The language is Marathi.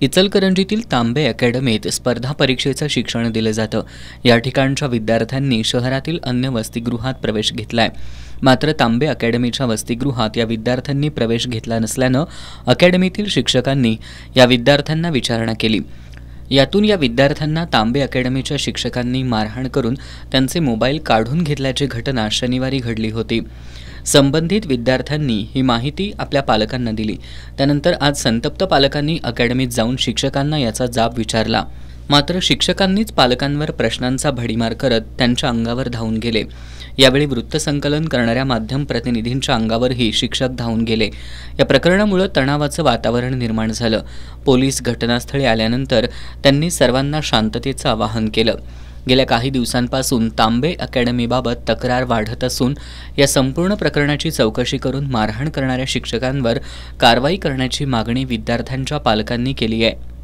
इचलकरंजीतील तांबे अकॅडमीत स्पर्धा परीक्षेचं शिक्षण दिलं जातं। या ठिकाणच्या विद्यार्थ्यांनी शहरातील अन्य वसतिगृहात प्रवेश घेतलाय। मात्र तांबे अकॅडमीच्या वसतिगृहात या विद्यार्थ्यांनी प्रवेश घेतला नसल्यानं अकॅडमीतील शिक्षकांनी या विद्यार्थ्यांना विचारणा केली। यातून या विद्यार्थ्यांना तांबे अकॅडमीच्या शिक्षकांनी मारहाण करून त्यांचे मोबाईल काढून घेतल्याची घटना शनिवारी घडली होती। संबंधित विद्यार्थ्यांनी ही माहिती आपल्या पालकांना दिली। त्यानंतर आज संतप्त पालकांनी अकॅडमीत जाऊन शिक्षकांना याचा जाब विचारला। मात्र शिक्षकांनीच पालकांवर प्रश्नांचा भडीमार करत त्यांच्या अंगावर धावून गेले। यावेळी वृत्तसंकलन करणाऱ्या माध्यम प्रतिनिधींच्या अंगावरही शिक्षक धावून गेले। या प्रकरणामुळे तणावाचं वातावरण निर्माण झालं। पोलीस घटनास्थळी आल्यानंतर त्यांनी सर्वांना शांततेचं आवाहन केलं। गेल्या काही दिवसांपासून तांबे अकॅडमीबाबत तक्रार वाढत असून या संपूर्ण प्रकरणाची चौकशी करून मारहाण करणाऱ्या शिक्षकांवर कारवाई करण्याची मागणी विद्यार्थ्यांच्या पालकांनी केली आहे।